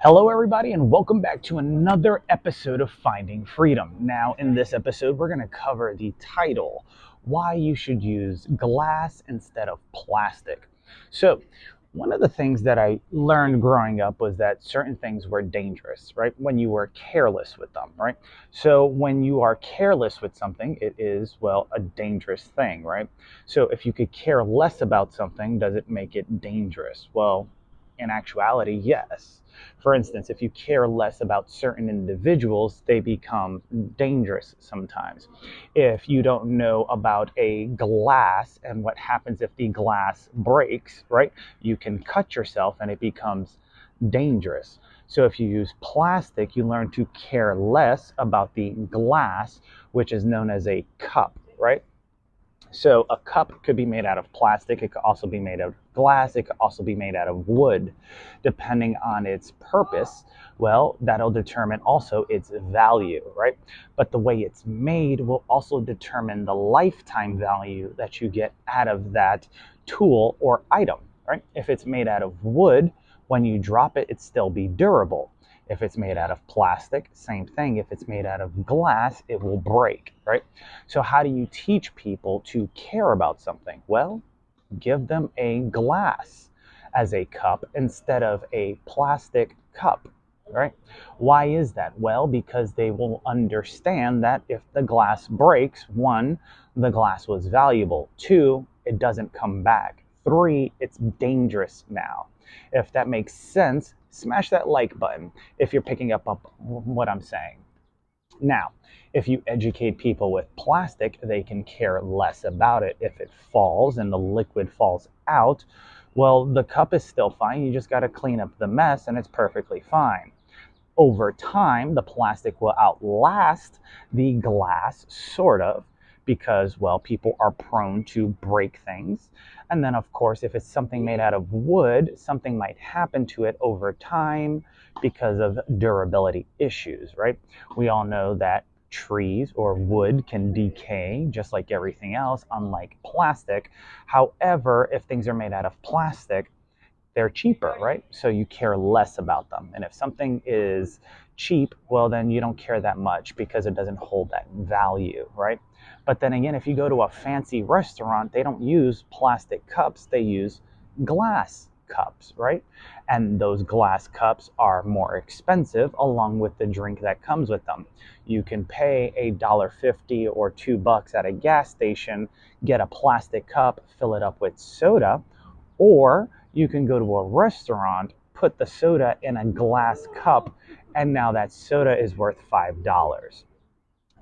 Hello, everybody, and welcome back to another episode of Finding Freedom. Now, in this episode, we're going to cover the title, Why You Should Use Glass Instead of Plastic. So, one of the things that I learned growing up was that certain things were dangerous, right? When you were careless with them, right? So, when you are careless with something, it is, well, a dangerous thing, right? So, if you could care less about something, does it make it dangerous? Well, in actuality, yes. For instance, if you care less about certain individuals, they become dangerous sometimes. If you don't know about a glass and what happens if the glass breaks, right, you can cut yourself and it becomes dangerous. So if you use plastic, you learn to care less about the glass, which is known as a cup, right? So a cup could be made out of plastic. It could also be made out of glass. It could also be made out of wood. Depending on its purpose, well, that'll determine also its value, right? But the way it's made will also determine the lifetime value that you get out of that tool or item, right? If it's made out of wood, when you drop it, it still be durable. If it's made out of plastic, same thing. If it's made out of glass, it will break, right? So how do you teach people to care about something? Well, give them a glass as a cup instead of a plastic cup, right? Why is that? Well, because they will understand that if the glass breaks, one, the glass was valuable. Two, it doesn't come back. Three, it's dangerous now. If that makes sense, smash that like button if you're picking up what I'm saying. Now, if you educate people with plastic, they can care less about it. If it falls and the liquid falls out, well, the cup is still fine. You just got to clean up the mess and it's perfectly fine. Over time, the plastic will outlast the glass, sort of, because, well, people are prone to break things. And then, of course, if it's something made out of wood, something might happen to it over time because of durability issues, right? We all know that trees or wood can decay just like everything else, unlike plastic. However, if things are made out of plastic, they're cheaper, right? So you care less about them. And if something is cheap, well, then you don't care that much because it doesn't hold that value, right? But then again, if you go to a fancy restaurant, they don't use plastic cups, they use glass cups, right? And those glass cups are more expensive along with the drink that comes with them. You can pay $1.50 or $2 at a gas station, get a plastic cup, fill it up with soda, or you can go to a restaurant, put the soda in a glass cup, and now that soda is worth $5.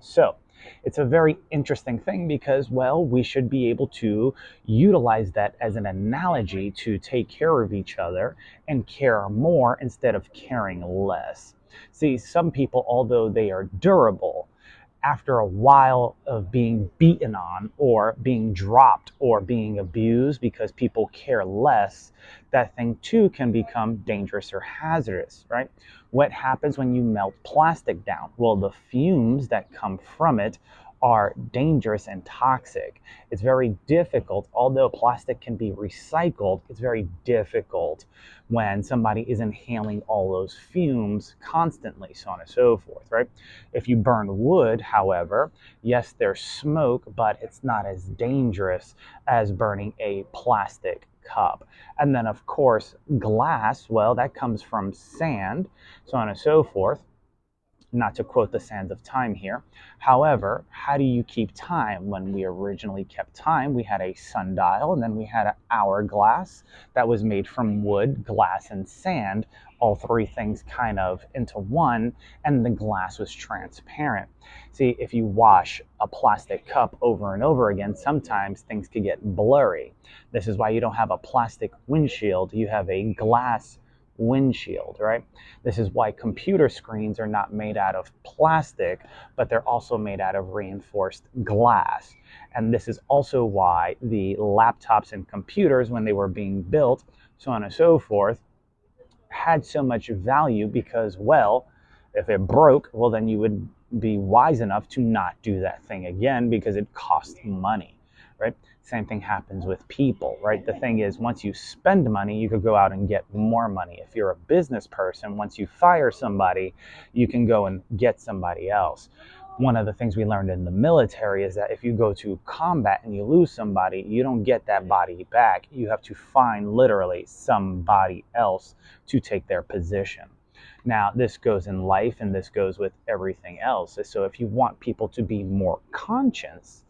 So it's a very interesting thing because, well, we should be able to utilize that as an analogy to take care of each other and care more instead of caring less. See, some people, although they are durable, after a while of being beaten on or being dropped or being abused because people care less, that thing too can become dangerous or hazardous, right? What happens when you melt plastic down? Well, the fumes that come from it are dangerous and toxic. It's very difficult, although plastic can be recycled, it's very difficult when somebody is inhaling all those fumes constantly, so on and so forth, right? If you burn wood, however, yes, there's smoke, but it's not as dangerous as burning a plastic cup. And then, of course, glass, well, that comes from sand, so on and so forth. Not to quote the sands of time here. However, how do you keep time? When we originally kept time, we had a sundial and then we had an hourglass that was made from wood, glass, and sand, all three things kind of into one, and the glass was transparent. See, if you wash a plastic cup over and over again, sometimes things could get blurry. This is why you don't have a plastic windshield, you have a glass windshield, right? This is why computer screens are not made out of plastic, but they're also made out of reinforced glass. And this is also why the laptops and computers, when they were being built, so on and so forth, had so much value because, well, if it broke, well, then you would be wise enough to not do that thing again because it cost money, right? Same thing happens with people, right? The thing is, once you spend money, you could go out and get more money. If you're a business person, once you fire somebody, you can go and get somebody else. One of the things we learned in the military is that if you go to combat and you lose somebody, you don't get that body back. You have to find literally somebody else to take their position. Now, this goes in life and this goes with everything else. So if you want people to be more conscience,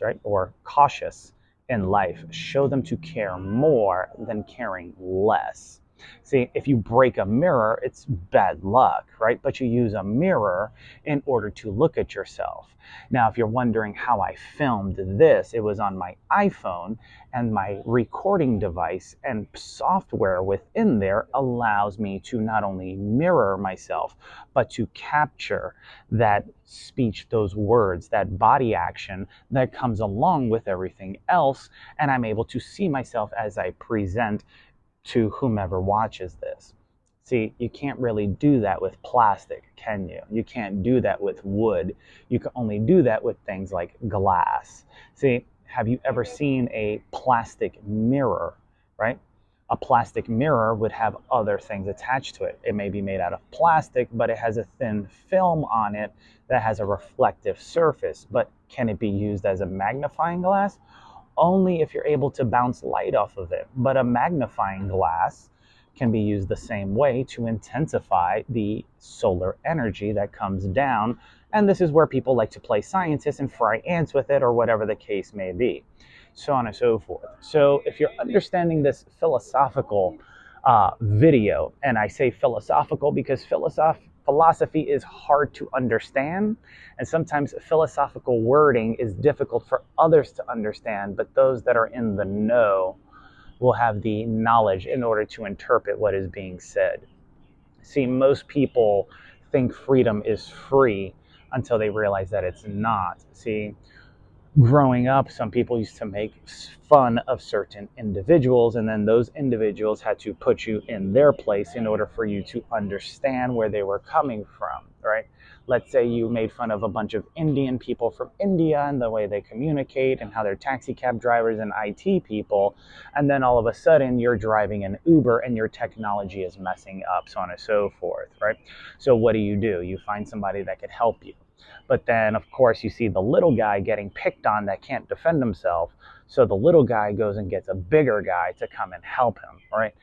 right, or cautious in life, show them to care more than caring less. See, if you break a mirror, it's bad luck, right? But you use a mirror in order to look at yourself. Now, if you're wondering how I filmed this, it was on my iPhone, and my recording device and software within there allows me to not only mirror myself, but to capture that speech, those words, that body action that comes along with everything else. And I'm able to see myself as I present to whomever watches this. See, you can't really do that with plastic, can you? You can't do that with wood. You can only do that with things like glass. See, have you ever seen a plastic mirror, right? A plastic mirror would have other things attached to it. It may be made out of plastic, but it has a thin film on it that has a reflective surface. But can it be used as a magnifying glass? Only if you're able to bounce light off of it. But a magnifying glass can be used the same way to intensify the solar energy that comes down. And this is where people like to play scientists and fry ants with it, or whatever the case may be, so on and so forth. So if you're understanding this philosophical video, and I say philosophical because philosophy is hard to understand, and sometimes philosophical wording is difficult for others to understand, but those that are in the know will have the knowledge in order to interpret what is being said. See, most people think freedom is free until they realize that it's not. See, growing up, some people used to make fun of certain individuals, and then those individuals had to put you in their place in order for you to understand where they were coming from, right? Let's say you made fun of a bunch of Indian people from India and the way they communicate and how they're taxi cab drivers and IT people, and then all of a sudden you're driving an Uber and your technology is messing up, so on and so forth, right? So what do? You find somebody that could help you. But then, of course, you see the little guy getting picked on that can't defend himself. So the little guy goes and gets a bigger guy to come and help him, right?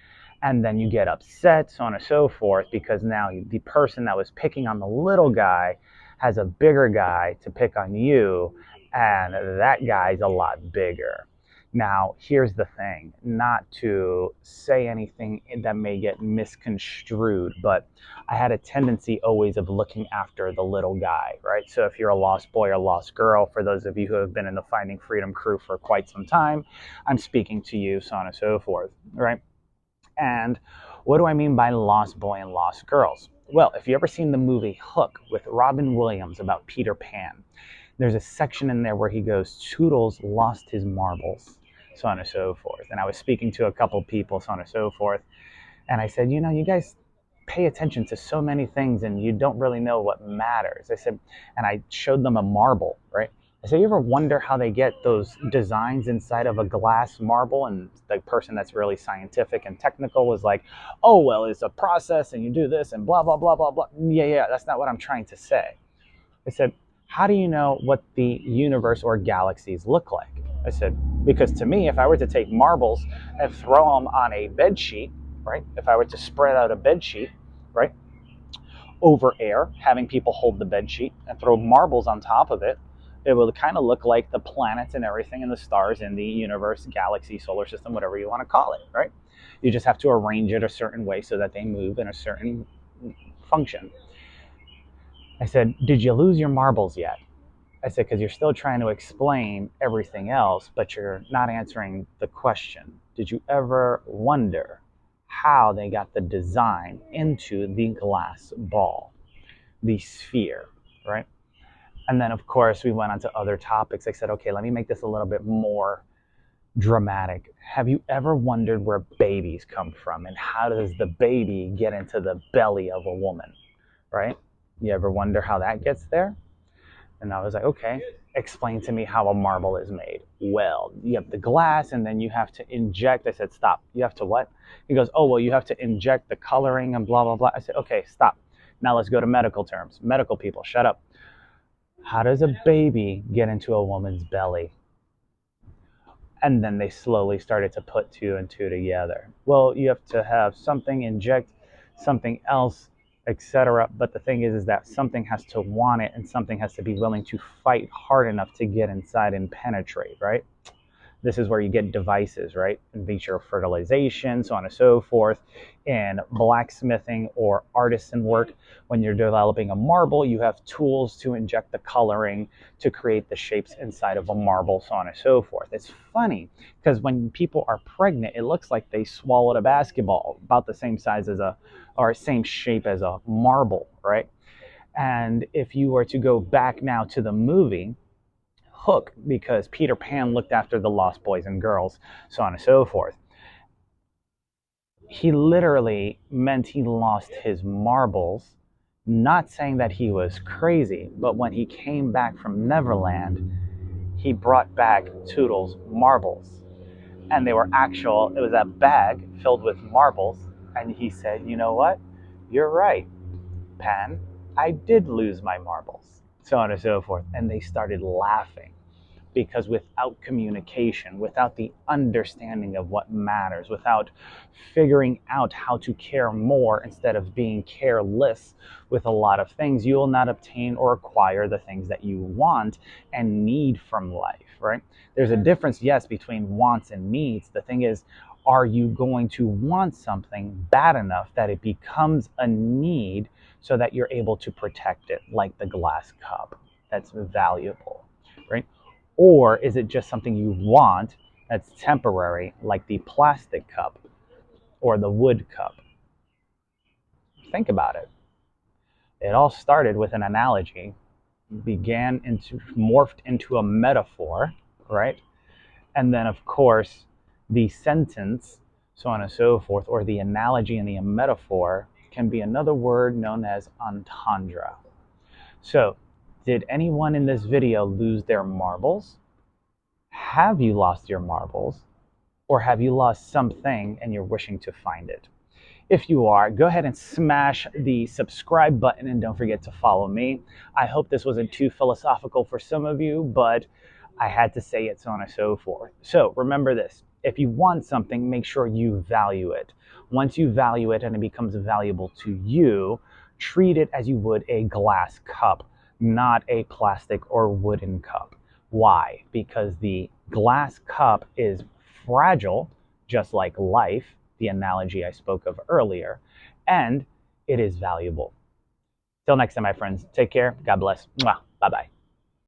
And then you get upset, so on and so forth, because now the person that was picking on the little guy has a bigger guy to pick on you, and that guy's a lot bigger. Now, here's the thing, not to say anything that may get misconstrued, but I had a tendency always of looking after the little guy, right? So if you're a lost boy or lost girl, for those of you who have been in the Finding Freedom crew for quite some time, I'm speaking to you, so on and so forth, right? And what do I mean by lost boy and lost girls? Well, if you ever seen the movie Hook with Robin Williams about Peter Pan, there's a section in there where he goes, Toodles lost his marbles, so on and so forth. And I was speaking to a couple people, so on and so forth. And I said, you guys pay attention to so many things and you don't really know what matters. I said, and I showed them a marble, right? I said, you ever wonder how they get those designs inside of a glass marble? And the person that's really scientific and technical was like, oh, well, it's a process and you do this and blah, blah, blah, blah, blah. Yeah, that's not what I'm trying to say. I said, how do you know what the universe or galaxies look like? I said, because to me, if I were to take marbles and throw them on a bed sheet, right? If I were to spread out a bed sheet, right, over air, having people hold the bed sheet and throw marbles on top of it, it will kind of look like the planets and everything and the stars in the universe, galaxy, solar system, whatever you want to call it, right? You just have to arrange it a certain way so that they move in a certain function. I said, did you lose your marbles yet? I said, because you're still trying to explain everything else, but you're not answering the question. Did you ever wonder how they got the design into the glass ball, the sphere, right? And then, of course, we went on to other topics. I said, okay, let me make this a little bit more dramatic. Have you ever wondered where babies come from and how does the baby get into the belly of a woman, right? You ever wonder how that gets there? And I was like, okay, explain to me how a marble is made. Well, you have the glass and then you have to inject. I said, stop. You have to what? He goes, oh, well, you have to inject the coloring and blah, blah, blah. I said, okay, stop. Now let's go to medical terms. Medical people, shut up. How does a baby get into a woman's belly? And then they slowly started to put two and two together. Well, you have to have something inject something else, etc. But the thing is that something has to want it and something has to be willing to fight hard enough to get inside and penetrate, right? This is where you get devices, right? In vitro fertilization, so on and so forth. In blacksmithing or artisan work, when you're developing a marble, you have tools to inject the coloring to create the shapes inside of a marble, so on and so forth. It's funny because when people are pregnant, it looks like they swallowed a basketball about the same size as or same shape as a marble, right? And if you were to go back now to the movie, Hook, because Peter Pan looked after the lost boys and girls, so on and so forth. He literally meant he lost his marbles, not saying that he was crazy, but when he came back from Neverland, he brought back Toodles' marbles. And they were actual, it was a bag filled with marbles. And he said, you know what? You're right, Pan. I did lose my marbles, so on and so forth. And they started laughing because without communication, without the understanding of what matters, without figuring out how to care more instead of being careless with a lot of things, you will not obtain or acquire the things that you want and need from life, right? There's a difference, yes, between wants and needs. The thing is, are you going to want something bad enough that it becomes a need so that you're able to protect it, like the glass cup that's valuable, right? Or is it just something you want that's temporary, like the plastic cup or the wood cup? Think about it. It all started with an analogy, morphed into a metaphor, right? And then, of course, the sentence, so on and so forth, or the analogy and the metaphor can be another word known as entendre. So, did anyone in this video lose their marbles? Have you lost your marbles? Or have you lost something and you're wishing to find it? If you are, go ahead and smash the subscribe button and don't forget to follow me. I hope this wasn't too philosophical for some of you, but I had to say it, so on and so forth. So remember this. If you want something, make sure you value it. Once you value it and it becomes valuable to you, treat it as you would a glass cup, not a plastic or wooden cup. Why? Because the glass cup is fragile, just like life, the analogy I spoke of earlier, and it is valuable. Till next time, my friends, take care. God bless. Bye bye.